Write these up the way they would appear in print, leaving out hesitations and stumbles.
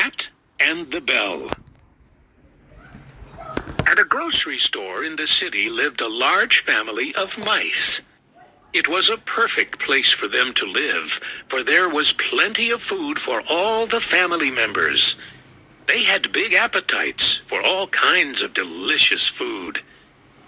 Cat and the Bell. At a grocery store in the city lived a large family of mice. It was a perfect place for them to live, for there was plenty of food for all the family members. They had big appetites for all kinds of delicious food.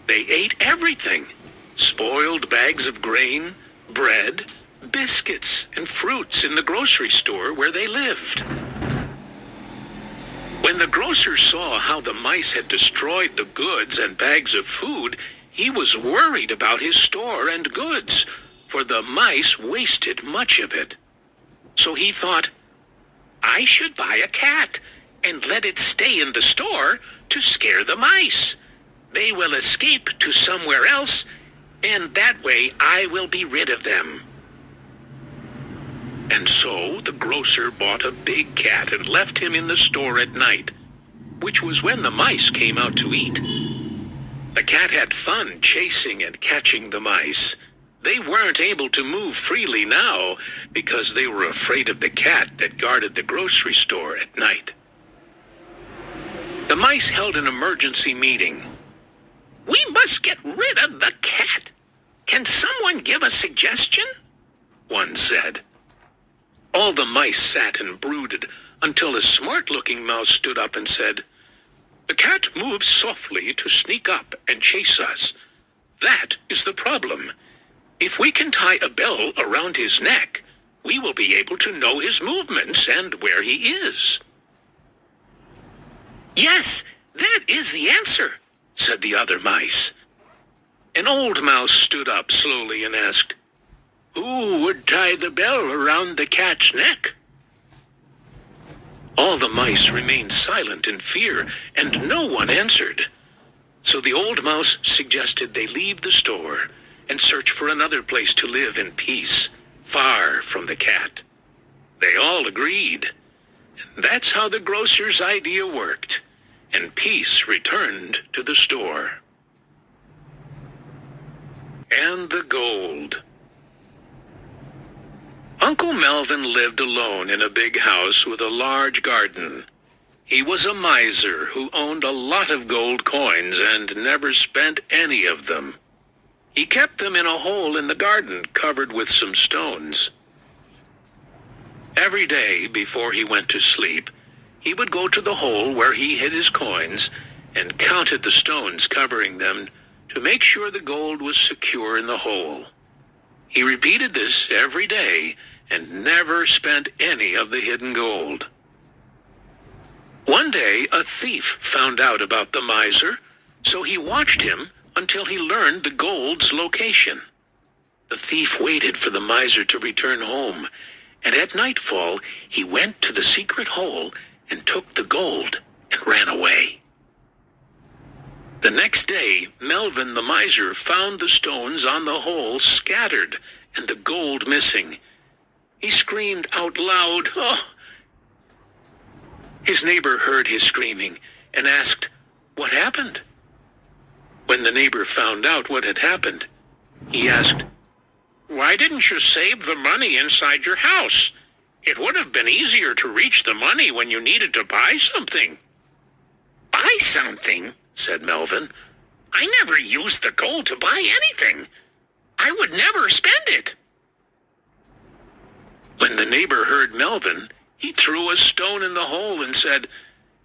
They ate everything: spoiled bags of grain, bread, biscuits, and fruits in the grocery store where they lived. When the grocer saw how the mice had destroyed the goods and bags of food, he was worried about his store and goods, for the mice wasted much of it. So he thought, I should buy a cat and let it stay in the store to scare the mice. They will escape to somewhere else, and that way I will be rid of them. And so the grocer bought a big cat and left him in the store at night, which was when the mice came out to eat. The cat had fun chasing and catching the mice. They weren't able to move freely now because they were afraid of the cat that guarded the grocery store at night. The mice held an emergency meeting. We must get rid of the cat. Can someone give a suggestion? One said. All the mice sat and brooded until a smart-looking mouse stood up and said, The cat moves softly to sneak up and chase us. That is the problem. If we can tie a bell around his neck, we will be able to know his movements and where he is. Yes, that is the answer, said the other mice. An old mouse stood up slowly and asked, Who would tie the bell around the cat's neck? All the mice remained silent in fear, and no one answered. So the old mouse suggested they leave the store and search for another place to live in peace, far from the cat. They all agreed. That's how the grocer's idea worked, and peace returned to the store. And the gold. Uncle Melvin lived alone in a big house with a large garden. He was a miser who owned a lot of gold coins and never spent any of them. He kept them in a hole in the garden covered with some stones. Every day before he went to sleep, he would go to the hole where he hid his coins and counted the stones covering them to make sure the gold was secure in the hole. He repeated this every day and never spent any of the hidden gold. One day, a thief found out about the miser, so he watched him until he learned the gold's location. The thief waited for the miser to return home, and at nightfall, he went to the secret hole and took the gold and ran away. The next day, Melvin the miser found the stones on the hole scattered and the gold missing. He screamed out loud, "Oh!" His neighbor heard his screaming and asked, "What happened?" When the neighbor found out what had happened, he asked, "Why didn't you save the money inside your house? It would have been easier to reach the money when you needed to buy something." "Buy something?" said Melvin. "I never used the gold to buy anything. I would never spend it." When the neighbor heard Melvin, he threw a stone in the hole and said,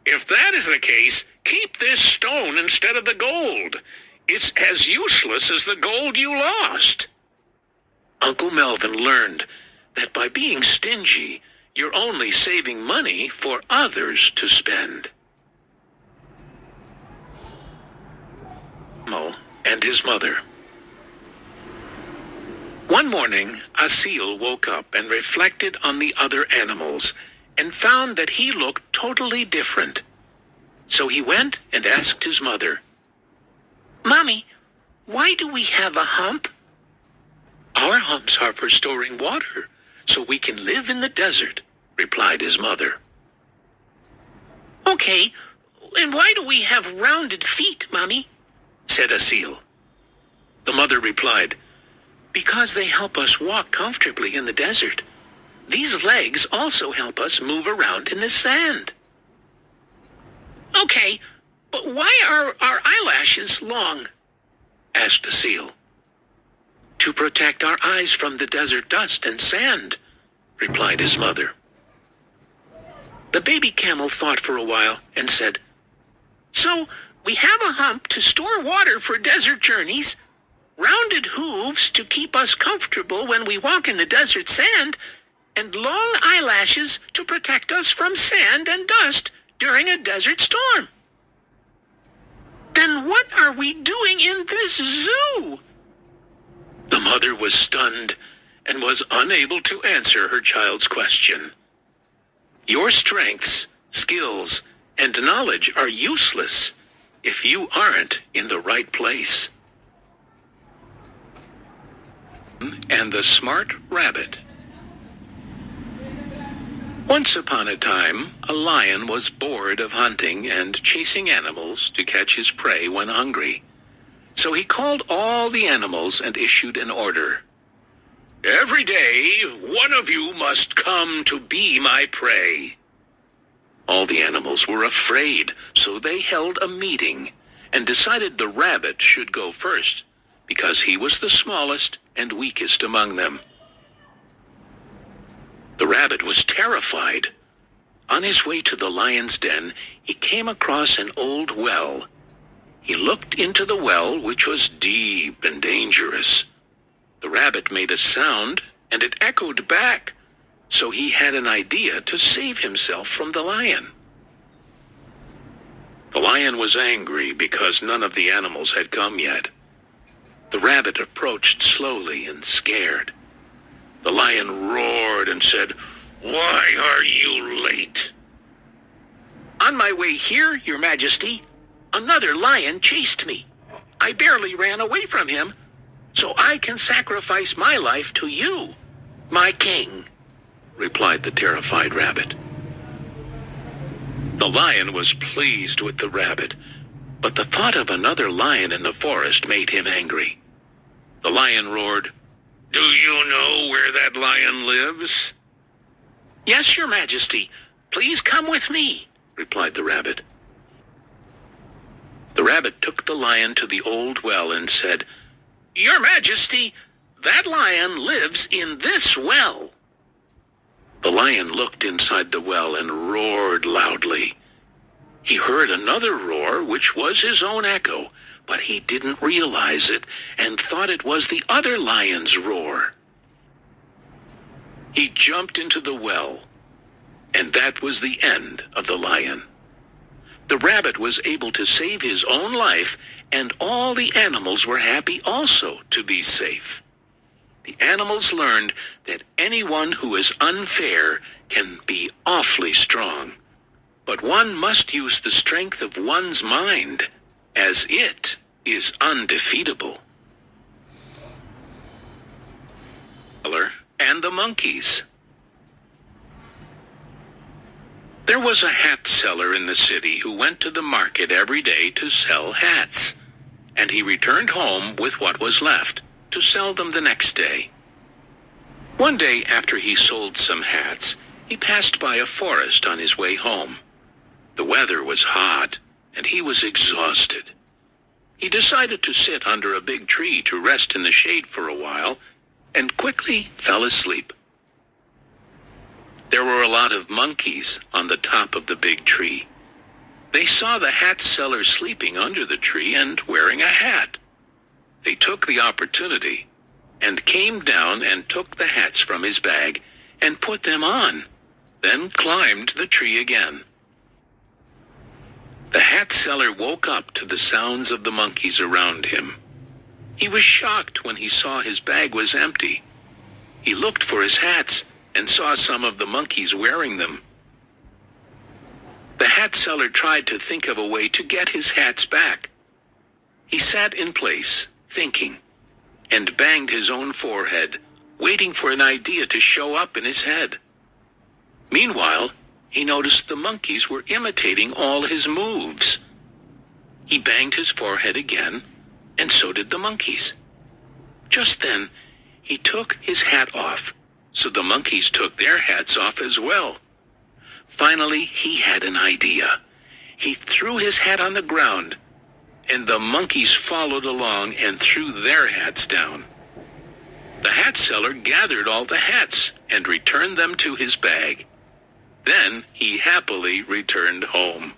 "If that is the case, keep this stone instead of the gold. It's as useless as the gold you lost." Uncle Melvin learned that by being stingy, you're only saving money for others to spend. Mo and his mother. One morning, a seal woke up and reflected on the other animals and found that he looked totally different. So he went and asked his mother, "Mommy, why do we have a hump?" "Our humps are for storing water, so we can live in the desert," replied his mother. "Okay, and why do we have rounded feet, Mommy?" said a seal. The mother replied, "Because they help us walk comfortably in the desert. These legs also help us move around in the sand." Okay, but why are our eyelashes long? Asked the seal. To protect our eyes from the desert dust and sand, replied his mother. The baby camel thought for a while and said, So we have a hump to store water for desert journeys, rounded hooves to keep us comfortable when we walk in the desert sand, and long eyelashes to protect us from sand and dust during a desert storm. Then what are we doing in this zoo? The mother was stunned and was unable to answer her child's question. Your strengths, skills, and knowledge are useless if you aren't in the right place. And the Smart Rabbit. Once upon a time, a lion was bored of hunting and chasing animals to catch his prey when hungry. So he called all the animals and issued an order. Every day, one of you must come to be my prey. All the animals were afraid, so they held a meeting and decided the rabbit should go first, because he was the smallest and weakest among them. The rabbit was terrified. On his way to the lion's den, he came across an old well. He looked into the well, which was deep and dangerous. The rabbit made a sound, and it echoed back, so he had an idea to save himself from the lion. The lion was angry because none of the animals had come yet. The rabbit approached slowly and scared. The lion roared and said, Why are you late? On my way here, Your Majesty, another lion chased me. I barely ran away from him, so I can sacrifice my life to you, my king, replied the terrified rabbit. The lion was pleased with the rabbit, but the thought of another lion in the forest made him angry. The lion roared, Do you know where that lion lives? Yes, Your Majesty. Please come with me, replied the rabbit. The rabbit took the lion to the old well and said, Your Majesty, that lion lives in this well. The lion looked inside the well and roared loudly. He heard another roar, which was his own echo, but he didn't realize it and thought it was the other lion's roar. He jumped into the well, and that was the end of the lion. The rabbit was able to save his own life, and all the animals were happy also to be safe. The animals learned that anyone who is unfair can be awfully strong, but one must use the strength of one's mind, as it is undefeatable. And the monkeys. There was a hat seller in the city who went to the market every day to sell hats, and he returned home with what was left to sell them the next day. One day after he sold some hats, he passed by a forest on his way home. The weather was hot, and he was exhausted. He decided to sit under a big tree to rest in the shade for a while, and quickly fell asleep. There were a lot of monkeys on the top of the big tree. They saw the hat seller sleeping under the tree and wearing a hat. They took the opportunity and came down and took the hats from his bag and put them on, then climbed the tree again. The hat seller woke up to the sounds of the monkeys around him. He was shocked when he saw his bag was empty. He looked for his hats and saw some of the monkeys wearing them. The hat seller tried to think of a way to get his hats back. He sat in place, thinking, and banged his own forehead, waiting for an idea to show up in his head. Meanwhile, he noticed the monkeys were imitating all his moves. He banged his forehead again, and so did the monkeys. Just then, he took his hat off, so the monkeys took their hats off as well. Finally, he had an idea. He threw his hat on the ground, and the monkeys followed along and threw their hats down. The hat seller gathered all the hats and returned them to his bag. Then he happily returned home.